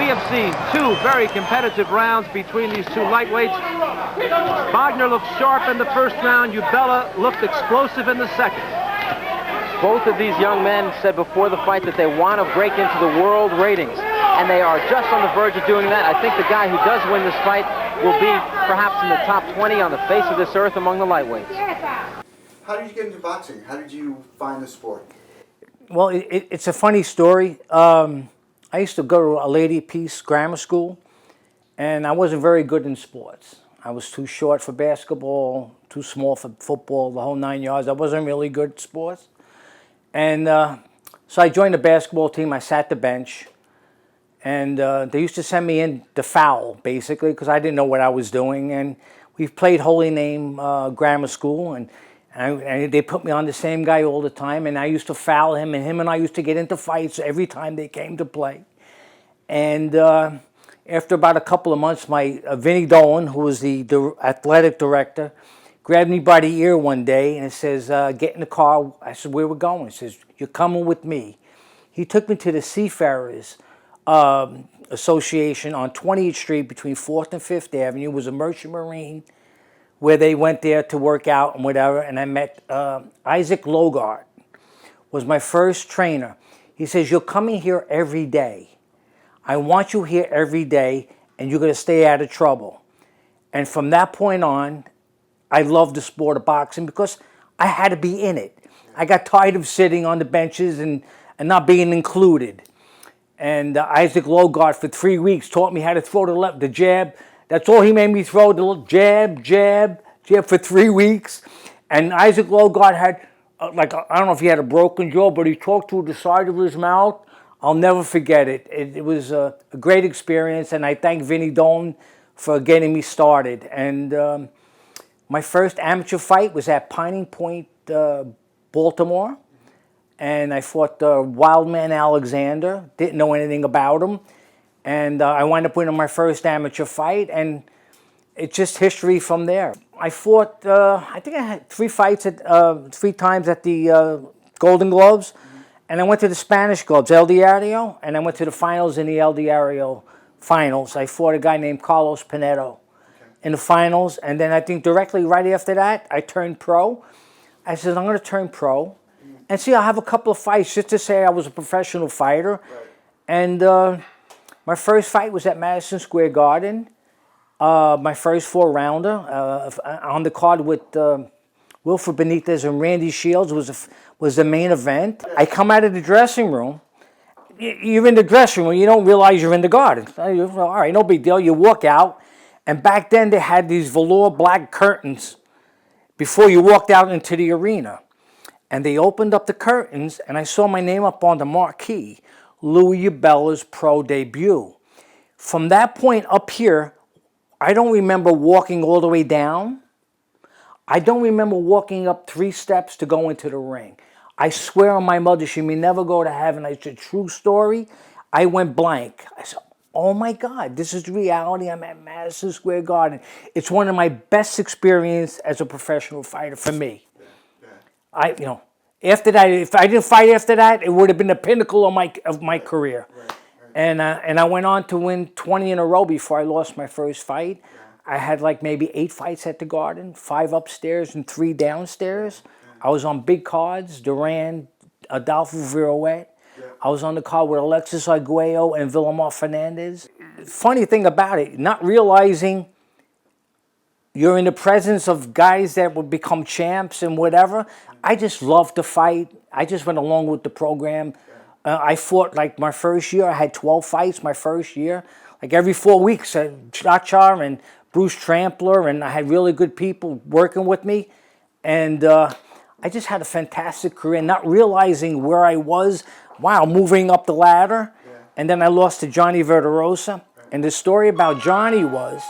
have seen two very competitive rounds between these two lightweights. Bogner looked sharp in the first round. Hubela looked explosive in the second. Both of these young men said before the fight that they want to break into the world ratings, and they are just on the verge of doing that. I think the guy who does win this fight will be perhaps in the top 20 on the face of this earth among the lightweights. How did you get into boxing? How did you find the sport? Well, it's a funny story. I used to go to a lady piece grammar school, and I wasn't very good in sports. I was too short for basketball, too small for football, the whole 9 yards. I wasn't really good at sports. And so I joined the basketball team. I sat the bench. And they used to send me in to foul, basically, because I didn't know what I was doing. And we played Holy Name Grammar School, and they put me on the same guy all the time. And I used to foul him, and him and I used to get into fights every time they came to play. And after about a couple of months, my Vinny Dolan, who was the athletic director, grabbed me by the ear one day and says, get in the car. I said, where we're going? He says, you're coming with me. He took me to the Seafarers Association on 20th Street between 4th and 5th Avenue. It was a merchant marine where they went there to work out and whatever. And I met Isaac Logart, was my first trainer. He says, you're coming here every day. I want you here every day, and you're going to stay out of trouble. And from that point on, I loved the sport of boxing because I had to be in it. I got tired of sitting on the benches and not being included. And Isaac Logart for 3 weeks taught me how to throw the jab. That's all he made me throw, the jab, jab, jab for 3 weeks. And Isaac Logart had, I don't know if he had a broken jaw, but he talked through the side of his mouth. I'll never forget it. It was a great experience, and I thank Vinny Dolan for getting me started. And my first amateur fight was at Pining Point, Baltimore. And I fought Wildman Alexander. Didn't know anything about him. And I wound up winning my first amateur fight. And it's just history from there. I fought, I think I had 3 fights, 3 times at the Golden Gloves. And I went to the Spanish Gloves, El Diario. And I went to the finals in the El Diario finals. I fought a guy named Carlos Pinedo in the finals. And then I think directly right after that, I turned pro. I said, I'm going to turn pro. And see, I'll have a couple of fights just to say I was a professional fighter. Right. And my first fight was at Madison Square Garden. My first 4-rounder on the card with Wilfred Benitez and Randy Shields was the main event. I come out of the dressing room. You're in the dressing room. You don't realize you're in the garden. All right, no big deal. You walk out. And back then they had these velour black curtains before you walked out into the arena. And they opened up the curtains, and I saw my name up on the marquee, Lou Hubela's pro debut. From that point up here, I don't remember walking all the way down. I don't remember walking up 3 steps to go into the ring. I swear on my mother, she may never go to heaven. It's a true story. I went blank. I said, oh my God, this is reality. I'm at Madison Square Garden. It's one of my best experiences as a professional fighter for me. After that, if I didn't fight after that, it would have been the pinnacle of my career. Right. And I went on to win 20 in a row before I lost my first fight. Yeah. I had like maybe 8 fights at the Garden, 5 upstairs and 3 downstairs. Yeah. I was on big cards, Duran, Adolfo Viruet. Yeah. I was on the card with Alexis Arguello and Villamar Fernandez. Funny thing about it, not realizing you're in the presence of guys that would become champs and whatever. I just loved to fight. I just went along with the program. I fought like my first year. I had 12 fights my first year. Like every 4 weeks, Cha-Cha and Bruce Trampler, and I had really good people working with me. And I just had a fantastic career, not realizing where I was, moving up the ladder. Yeah. And then I lost to Johnny Verderosa. Right. And the story about Johnny was,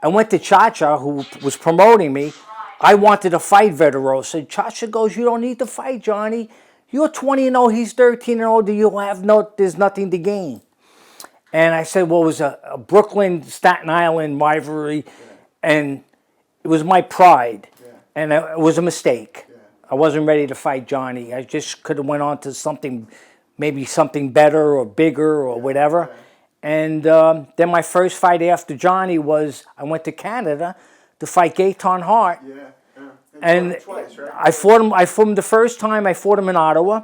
I went to Cha-Cha, who was promoting me. I wanted to fight Verderosa. Cha-Cha goes, you don't need to fight, Johnny. You're 20-0, he's 13-0. There's nothing to gain. And I said, well, it was a Brooklyn-Staten Island rivalry, and it was my pride. Yeah. And it was a mistake. Yeah. I wasn't ready to fight Johnny. I just could have went on to something, maybe something better or bigger or whatever. Yeah. And then my first fight after Johnny was I went to Canada to fight Gaetan Hart. Yeah. And Twice, right? I fought him the first time. I fought him in Ottawa.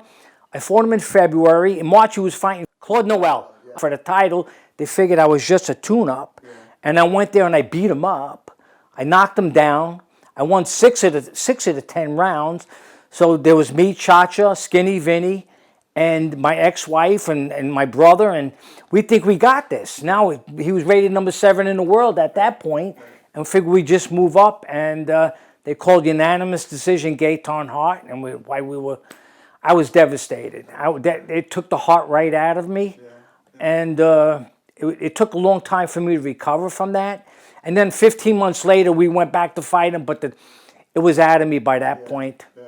I fought him in February. In March, he was fighting Claude Noel for the title. They figured I was just a tune-up. Yeah. And I went there and I beat him up. I knocked him down. I won 6 of the 10 rounds. So there was me, Cha-Cha, Skinny Vinny, and my ex-wife and my brother. And we think we got this. Now he was rated number 7 in the world at that point. And we figured we'd just move up. And they called unanimous decision Gaetan Hart. And I was devastated. It took the heart right out of me. Yeah. And it took a long time for me to recover from that. And then 15 months later, we went back to fight him, but it was out of me by that point. Yeah.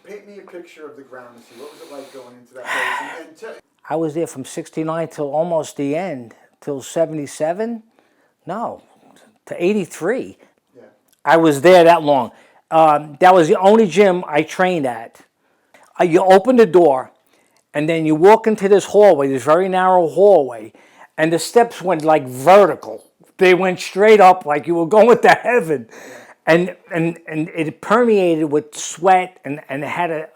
Paint me a picture of the Gramercy. What was it like going into that place? I was there from 69 till almost the end, till 77. No, to 83. Yeah. I was there that long. That was the only gym I trained at. You open the door, and then you walk into this hallway, this very narrow hallway, and the steps went like vertical. They went straight up like you were going to heaven. And it permeated with sweat and it had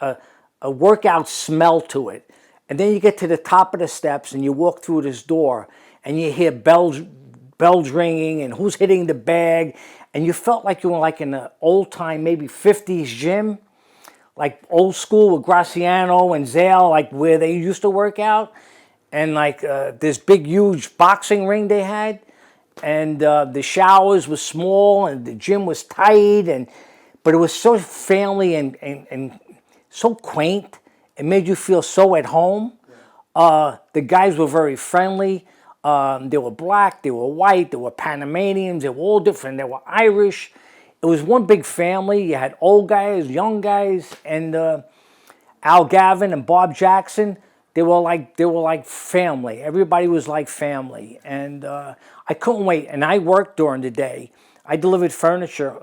a workout smell to it. And then you get to the top of the steps and you walk through this door and you hear bells ringing and who's hitting the bag. And you felt like you were like in an old time, maybe 50s gym, like old school with Graciano and Zale, like where they used to work out. And like this big, huge boxing ring they had. And the showers were small and the gym was tight. But it was so family and so quaint. It made you feel so at home. The guys were very friendly. They were black, they were white, they were Panamanians, they were all different. They were Irish. It was one big family. You had old guys, young guys, and Al Gavin and Bob Jackson. They were like family. Everybody was like family, and I couldn't wait. And I worked during the day. I delivered furniture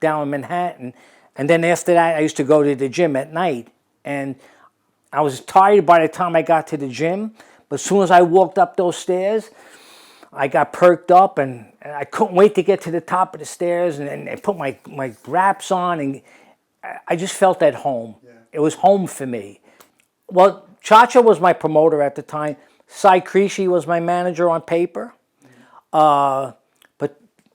down in Manhattan, and then after that, I used to go to the gym at night. And I was tired by the time I got to the gym, but as soon as I walked up those stairs, I got perked up, and I couldn't wait to get to the top of the stairs and put my wraps on, and I just felt at home. Yeah. It was home for me. Well, Cha-Cha was my promoter at the time. Cy Creasy was my manager on paper. But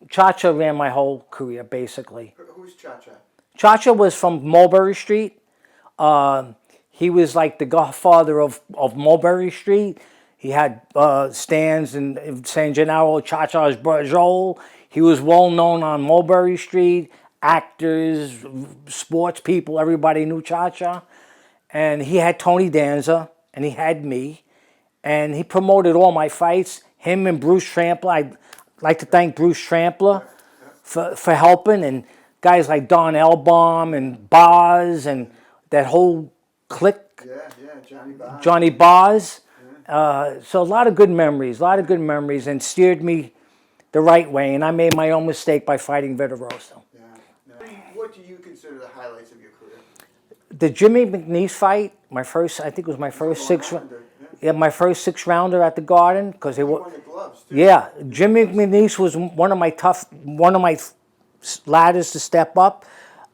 Cha-Cha ran my whole career, basically. Who's Cha-Cha? Cha-Cha was from Mulberry Street. He was like the godfather of Mulberry Street. He had stands in San Gennaro, Cha-Cha's brother Joel. He was well known on Mulberry Street. Actors, sports people, everybody knew Cha-Cha. And he had Tony Danza, and he had me. And he promoted all my fights. Him and Bruce Trampler. I'd like to thank Bruce Trampler for helping. And guys like Don Elbaum and Boz and that whole clique. Yeah, Johnny Boz. So a lot of good memories, and steered me the right way. And I made my own mistake by fighting Viteroso. Yeah. What do you consider the highlights of your career? The Jimmy McNeese fight, my first 6-rounder at the Garden, because they were. Yeah, Jimmy McNeese was one of my ladders to step up.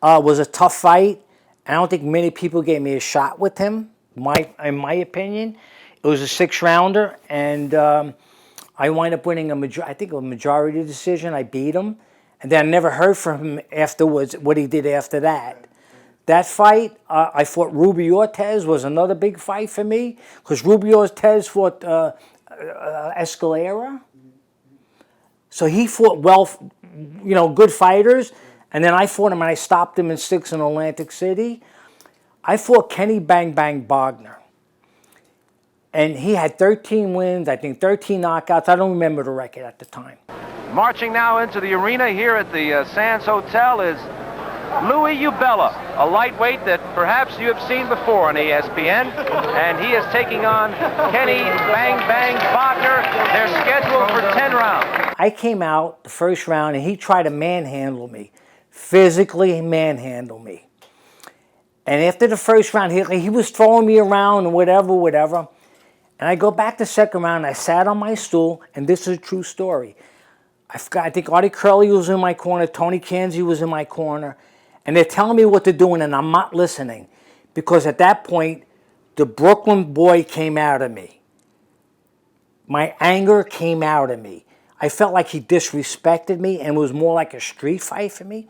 Was a tough fight. I don't think many people gave me a shot with him. In my opinion, it was a 6-rounder, and I wound up winning a majority decision. I beat him, and then I never heard from him afterwards. What he did after that. That fight, I fought Ruby Ortez, was another big fight for me, because Ruby Ortez fought Escalera. So he fought good fighters, and then I fought him and I stopped him in 6 in Atlantic City. I fought Kenny Bang Bang Bogner. And he had 13 wins, I think 13 knockouts. I don't remember the record at the time. Marching now into the arena here at the Sands Hotel is Lou Hubela, a lightweight that perhaps you have seen before on ESPN, and he is taking on Kenny Bang Bang Bogner. They're scheduled for 10 rounds. I came out the first round, and he tried to manhandle me, physically manhandle me. And after the first round, he was throwing me around and whatever. And I go back to second round. I sat on my stool, and this is a true story. I think Artie Curley was in my corner. Tony Kanzi was in my corner. And they're telling me what they're doing, and I'm not listening. Because at that point, the Brooklyn boy came out of me. My anger came out of me. I felt like he disrespected me, and it was more like a street fight for me.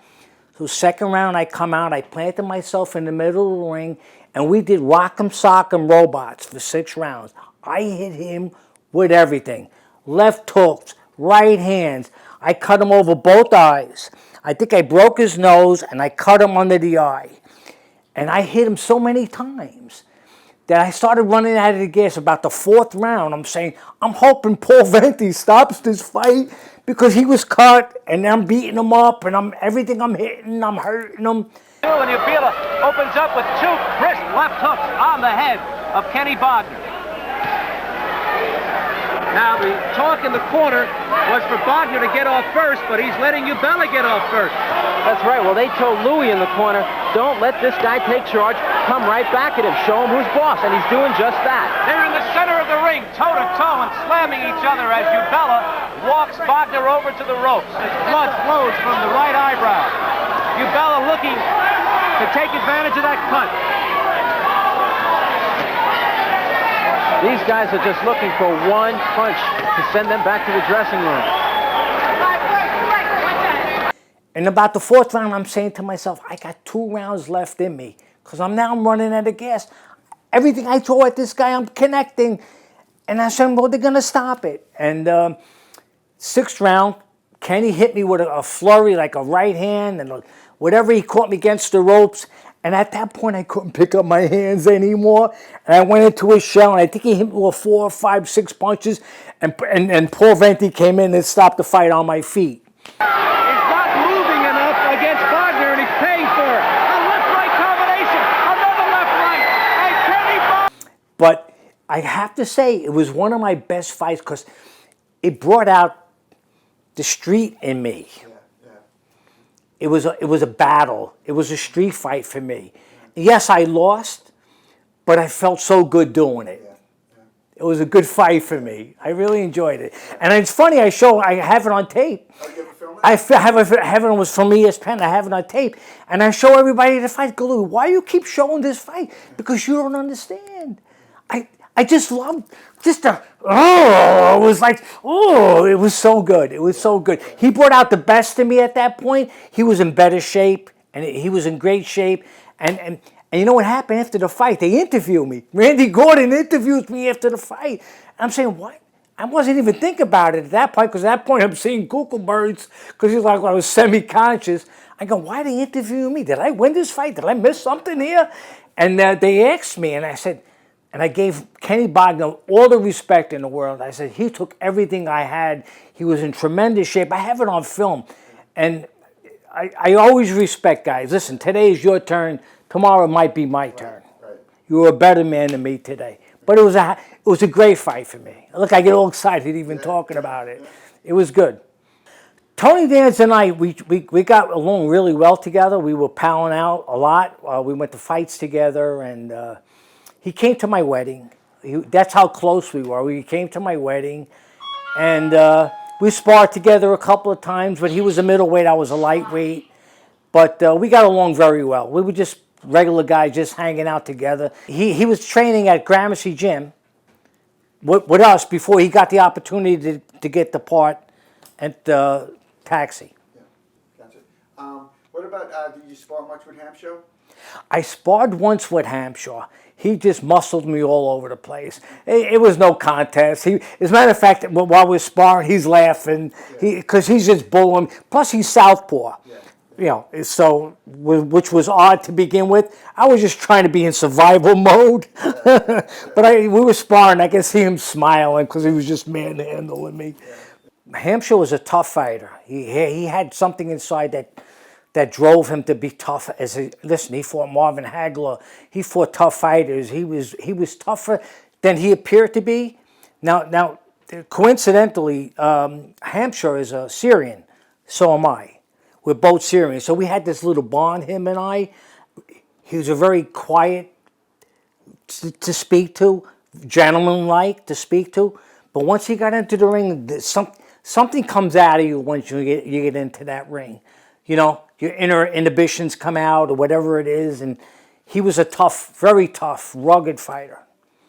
So second round, I come out, I planted myself in the middle of the ring, and we did rock'em sock'em robots for 6 rounds. I hit him with everything. Left hooks, right hands. I cut him over both eyes. I think I broke his nose, and I cut him under the eye. And I hit him so many times that I started running out of the gas. About the 4th round, I'm saying, I'm hoping Paul Venti stops this fight because he was cut, and I'm beating him up, and everything I'm hitting, I'm hurting him. And Hubela opens up with 2 crisp left hooks on the head of Kenny Bogner. Now, the talk in the corner was for Bogner to get off first, but he's letting Hubela get off first. That's right. Well, they told Louis in the corner, don't let this guy take charge. Come right back at him. Show him who's boss. And he's doing just that. They're in the center of the ring, toe-to-toe, and slamming each other as Hubela walks Bogner over to the ropes. His blood flows from the right eyebrow. Hubela looking to take advantage of that cut. These guys are just looking for one punch to send them back to the dressing room. And about the 4th round, I'm saying to myself, I got 2 rounds left in me because I'm running out of gas. Everything I throw at this guy, I'm connecting. And I said, well, they're going to stop it. And 6th round, Kenny hit me with a flurry, like a right hand, and whatever, he caught me against the ropes. And at that point, I couldn't pick up my hands anymore. And I went into his shell, and I think he hit me with 4, 5, 6 punches. And Paul Venti came in and stopped the fight on my feet. He's not moving enough against Bogner, and he's paying for it. A left-right combination, another left-right, and Kenny Bogner. But I have to say, it was one of my best fights because it brought out the street in me. It was a battle. It was a street fight for me. Yes, I lost, but I felt so good doing it. It was a good fight for me. I really enjoyed it. And it's funny, I have it on tape. Oh, you ever film it? I have it was from ESPN. I have it on tape. And I show everybody the fight. Go, Lou, why you keep showing this fight? Because you don't understand. I just loved it was like, it was so good. It was so good. He brought out the best in me at that point. He was in better shape, and he was in great shape. And you know what happened after the fight? They interviewed me. Randy Gordon interviews me after the fight. I'm saying, what? I wasn't even thinking about it at that point, because at that point I'm seeing Kuckelbergs, because he's like, I was semi-conscious. I go, why they interview me? Did I win this fight? Did I miss something here? And they asked me, and I said, and I gave Kenny Bogner all the respect in the world. I said, he took everything I had. He was in tremendous shape. I have it on film. And I always respect guys. Listen, today is your turn. Tomorrow might be my turn. Right. You were a better man than me today. But it was a great fight for me. Look, I get all excited even talking about it. It was good. Tony Danza and I, we got along really well together. We were palling out a lot. We went to fights together, and he came to my wedding. That's how close we were. We came to my wedding, and we sparred together a couple of times, but he was a middleweight, I was a lightweight. But we got along very well. We were just regular guys just hanging out together. He was training at Gramercy Gym with us before he got the opportunity to get the part at Taxi. Yeah, gotcha. What about, did you spar much with Hampshire? I sparred once with Hampshire. He just muscled me all over the place. It was no contest. As a matter of fact, while we're sparring, he's laughing because he's just bullying. Plus, he's southpaw. Yeah. You know, so which was odd to begin with. I was just trying to be in survival mode, but we were sparring. I could see him smiling because he was just manhandling me. Yeah. Hampshire was a tough fighter. He had something inside that drove him to be tough. Listen, he fought Marvin Hagler. He fought tough fighters. He was tougher than he appeared to be. Now, coincidentally, Hampshire is a Syrian. So am I. We're both Syrian. So we had this little bond, him and I. He was a very quiet to speak to, gentleman-like to speak to. But once he got into the ring, something comes out of you once you get into that ring. You know, your inner inhibitions come out or whatever it is. And he was a tough, very tough, rugged fighter.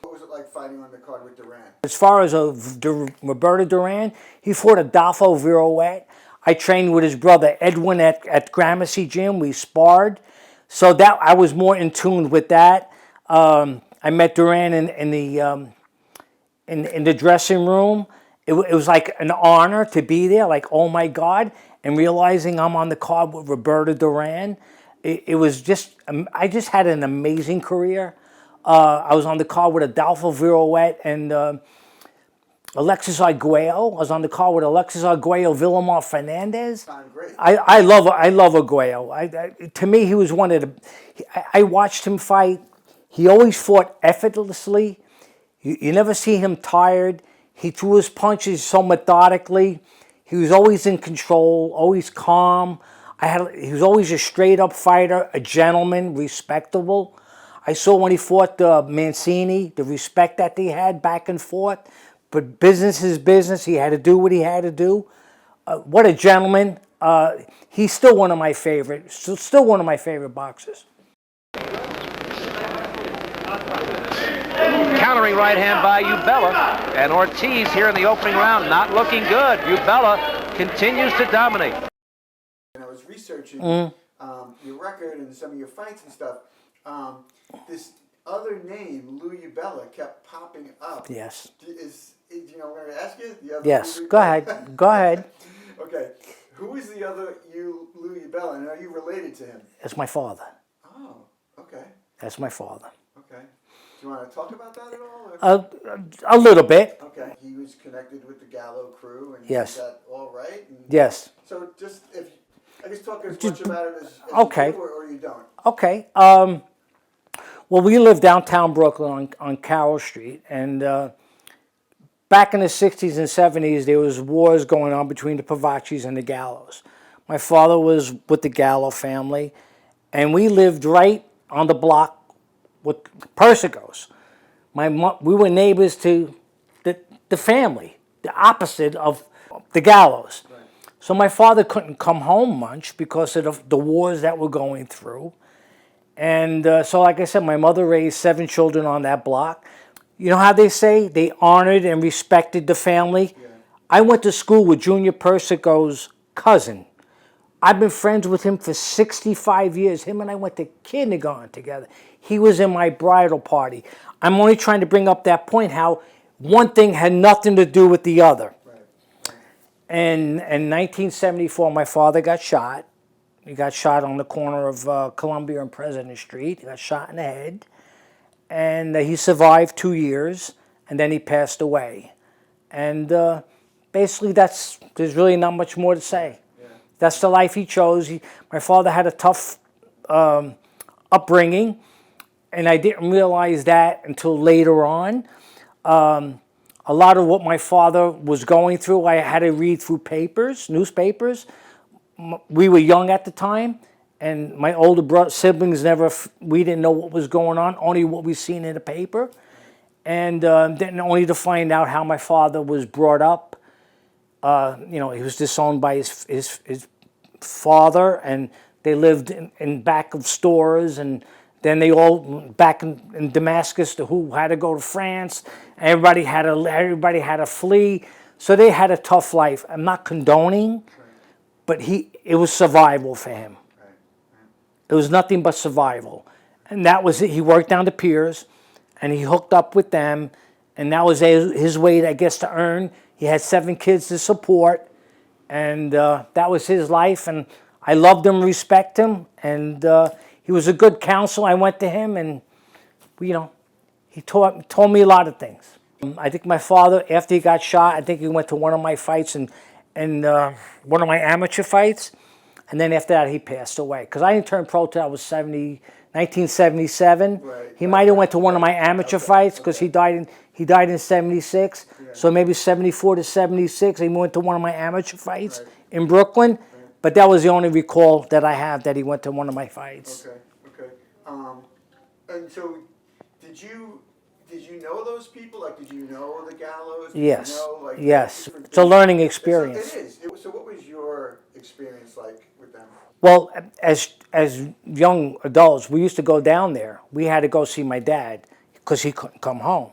What was it like fighting on the card with Duran? As far as Roberto Duran, he fought Adolfo Viruet. I trained with his brother Edwin at Gramercy Gym. We sparred. So that I was more in tune with that. I met Duran in the dressing room. It was like an honor to be there, like, oh my God. And realizing I'm on the card with Roberto Duran, it was just, I just had an amazing career. I was on the card with Adolfo Viruet and Alexis Arguello. I was on the card with Alexis Arguello, Villamar Fernandez. Great. I love Arguello. To me, he was one of the. I watched him fight. He always fought effortlessly. You never see him tired. He threw his punches so methodically. He was always in control, always calm. He was always a straight-up fighter, a gentleman, respectable. I saw when he fought Mancini, the respect that they had back and forth. But business is business. He had to do what he had to do. What a gentleman. He's still one of my favorite, still one of my favorite boxers. Countering right hand by Hubela, and Ortiz here in the opening round, not looking good. Hubela continues to dominate. And I was researching your record and some of your fights and stuff. This other name, Lou Hubela, kept popping up. Yes. Do you know what I'm going to ask you? The other Yes, Lou go Hubela? ahead. Go ahead. Okay. Who is the other Lou Hubela, and are you related to him? That's my father. Oh, okay. That's my father. Okay. Do you want to talk about that at all? Or? A little bit. Okay. He was connected with the Gallo crew, and Yes. is that all right? And Yes. so just, I guess talk as much about it as Okay. you do, or you don't. Okay. Well, we live downtown Brooklyn on Carroll Street, and back in the 60s and 70s, there was wars going on between the Pavaccis and the Gallos. My father was with the Gallo family, and we lived right on the block with Persicos. We were neighbors to the family, the opposite of the Gallos. Right. So my father couldn't come home much because of the wars that were going through. And so, like I said, my mother raised 7 children on that block. You know how they say they honored and respected the family? Yeah. I went to school with Junior Persico's cousin. I've been friends with him for 65 years. Him and I went to kindergarten together. He was in my bridal party. I'm only trying to bring up that point, how one thing had nothing to do with the other. Right. And in 1974, my father got shot. He got shot on the corner of Columbia and President Street. He got shot in the head. And he survived 2 years, and then he passed away. And basically, there's really not much more to say. Yeah. That's the life he chose. My father had a tough upbringing, and I didn't realize that until later on. A lot of what my father was going through, I had to read through newspapers. We were young at the time, and my older siblings we didn't know what was going on, only what we seen in the paper. And then only to find out how my father was brought up. He was disowned by his father, and they lived in back of stores, and then they all back in Damascus, who had to go to France. Everybody had to flee, so they had a tough life. I'm not condoning, but it was survival for him. It was nothing but survival, and that was it. He worked down the piers, and he hooked up with them, and that was his way, I guess, to earn. He had 7 kids to support, and that was his life. And I loved him, respect him, and he was a good counsel. I went to him, and he told me a lot of things. I think my father, after he got shot, I think he went to one of my fights and one of my amateur fights, and then after that he passed away. Because I didn't turn pro till I was 1977. Right. He might have went to one of my amateur fights because he died in 76. Yeah. So maybe 74 to 76. He went to one of my amateur fights Right. in Brooklyn. Right. But that was the only recall that I have that he went to one of my fights. Okay. And so, did Did you know those people? Like, did you know the Gallos? Did Yes. You know, like, Yes. different It's a things? learning experience. It is. So what was your experience like with them? Well, as young adults, we used to go down there. We had to go see my dad because he couldn't come home.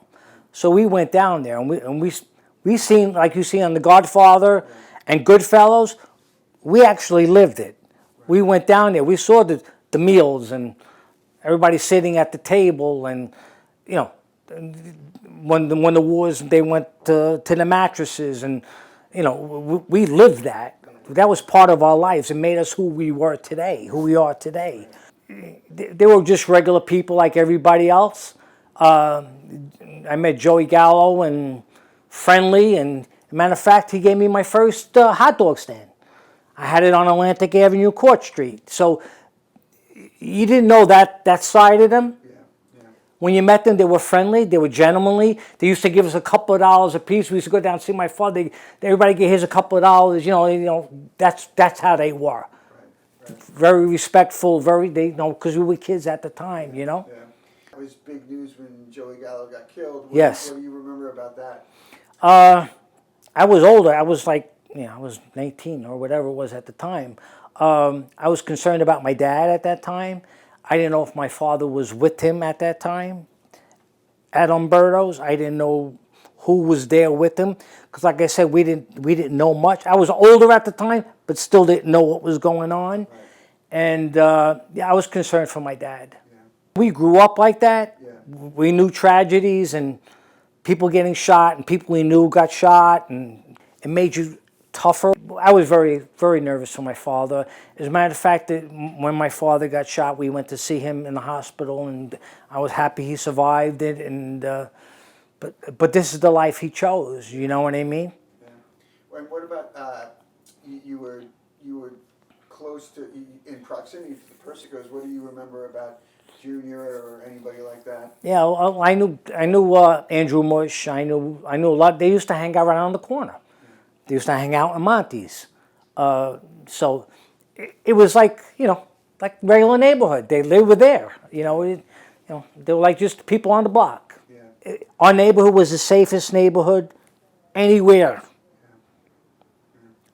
So we went down there, and we seen, like you see on The Godfather and Goodfellas, we actually lived it. We went down there. We saw the meals and everybody sitting at the table, and you know, when the wars, they went to the mattresses, and you know, we lived that. That was part of our lives. It made us who we were today, who we are today. They were just regular people like everybody else. I met Joey Gallo and friendly, and matter of fact, he gave me my first hot dog stand. I had it on Atlantic Avenue, Court Street. So you didn't know that side of them. When you met them, they were friendly. They were gentlemanly. They used to give us a couple of dollars a piece. We used to go down and see my father. Everybody get his a couple of dollars. You know, that's how they were. Very respectful. Because we were kids at the time. You know. Yeah. It was big news when Joey Gallo got killed. Yes. What do you remember about that? I was older. I was like, I was 19 or whatever it was at the time. I was concerned about my dad at that time. I didn't know if my father was with him at that time at Umberto's. I didn't know who was there with him because, like I said, we didn't know much. I was older at the time, but still didn't know what was going on. Right. And I was concerned for my dad. Yeah. We grew up like that. Yeah. We knew tragedies and people getting shot, and people we knew got shot, and it made you tougher. I was very, very nervous for my father. As a matter of fact, when my father got shot, we went to see him in the hospital, and I was happy he survived it. And but this is the life he chose. You know what I mean? Yeah. And what about you were close to, in proximity to the Persicos? What do you remember about Junior or anybody like that? Yeah, well, I knew Andrew Mush. I knew a lot. They used to hang out around the corner. They used to hang out in Monty's. So it was like, like regular neighborhood. They were there. They were like just people on the block. Yeah. Our neighborhood was the safest neighborhood anywhere. Yeah.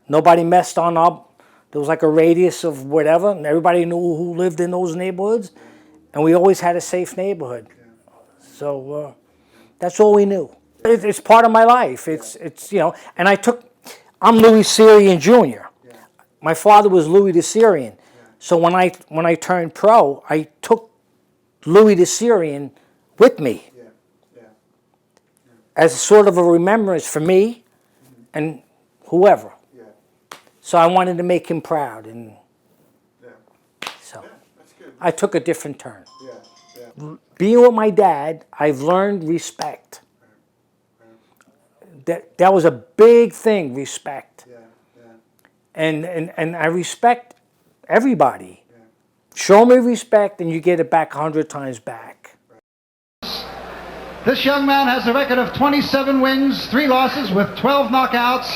Nobody messed on our, there was like a radius of whatever, and everybody knew who lived in those neighborhoods. And we always had a safe neighborhood. Yeah. So that's all we knew. It's part of my life. It's and I'm Louis Syrian Jr. Yeah. My father was Louis the Syrian. Yeah. So when I turned pro, I took Louis the Syrian with me. Yeah. Yeah. Yeah. As sort of a remembrance for me and whoever. Yeah. So I wanted to make him proud, and so that's good. I took a different turn. Yeah. Yeah. Being with my dad, I've learned respect. That was a big thing, respect. Yeah, yeah. And I respect everybody. Yeah. Show me respect and you get it back 100 times back. This young man has a record of 27 wins, 3 losses with 12 knockouts.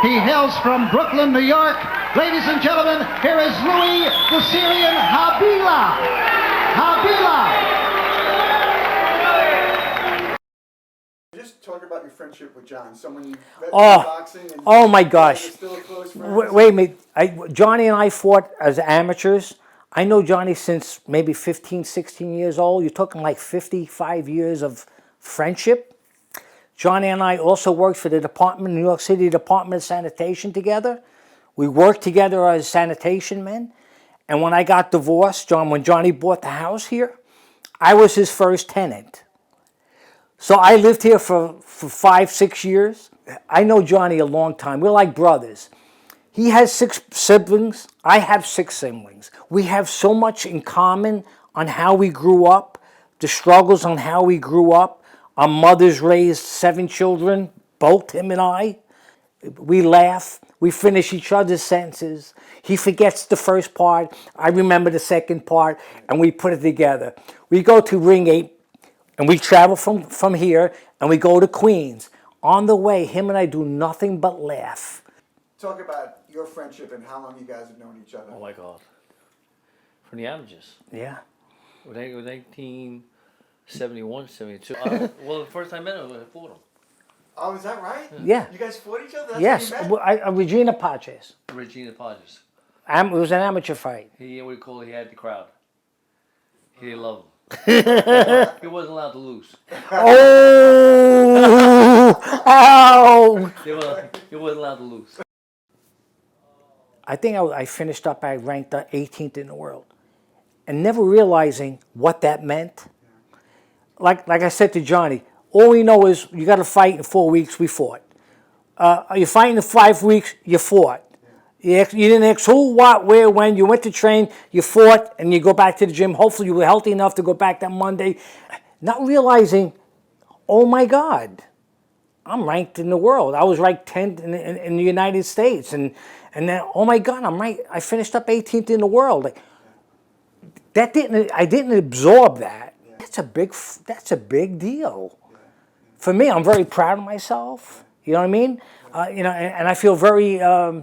He hails from Brooklyn, New York. Ladies and gentlemen, here is Louis the Syrian Hubela. Hubela. Just talk about your friendship with John. Someone you met in boxing. And oh my gosh! Still a close friend. Wait a minute. Johnny and I fought as amateurs. I know Johnny since maybe 15, 16 years old. You're talking like 55 years of friendship. Johnny and I also worked for the New York City Department of Sanitation together. We worked together as sanitation men. And when I got divorced, when Johnny bought the house here, I was his first tenant. So I lived here for 5, 6 years. I know Johnny a long time. We're like brothers. He has 6 siblings. I have 6 siblings. We have so much in common on how we grew up, the struggles on how we grew up. Our mothers raised 7 children, both him and I. We laugh. We finish each other's sentences. He forgets the first part. I remember the second part, and we put it together. We go to Ring 8. And we travel from here, and we go to Queens. On the way, him and I do nothing but laugh. Talk about your friendship and how long you guys have known each other. Oh, my God. From the amateurs. Yeah. With 18, 71, 72. Well, the first time I met him, I fought him. Oh, is that right? Yeah. You guys fought each other? That's Yes, how you met? Regina Paches. Regina Pages. It was an amateur fight. He, what do you call it, he had the crowd. He didn't love him. He wasn't allowed to lose. Oh! Ow! He wasn't allowed to lose. I think I finished up, I ranked 18th in the world. And never realizing what that meant. Like I said to Johnny, all we know is you got to fight in 4 weeks, we fought. You fighting in 5 weeks, you fought. You didn't ask who, what, where, when. You went to train, you fought, and you go back to the gym. Hopefully you were healthy enough to go back that Monday. Not realizing, oh my God, I'm ranked in the world. I was ranked 10th in the United States. And then, oh my God, I finished up 18th in the world. Like, I didn't absorb that. That's a big deal. For me, I'm very proud of myself. You know what I mean? And I feel very, I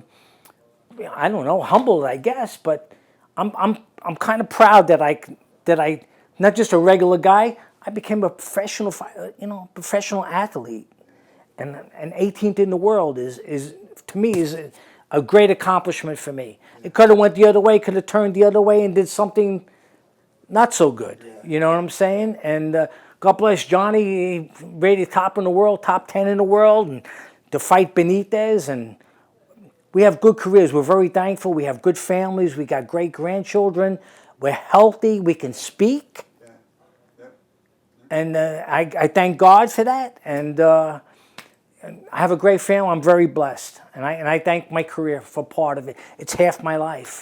don't know, humbled, I guess. But I'm kind of proud that I not just a regular guy. I became a professional, professional athlete, and 18th in the world is to me is a great accomplishment for me. It could have went the other way, could have turned the other way, and did something not so good. You know what I'm saying? And God bless Johnny, he rated top in the world, top 10 in the world, and to fight Benitez. And we have good careers. We're very thankful. We have good families. We got great grandchildren. We're healthy. We can speak. And I thank God for that. And I have a great family. I'm very blessed. And I thank my career for part of it. It's half my life.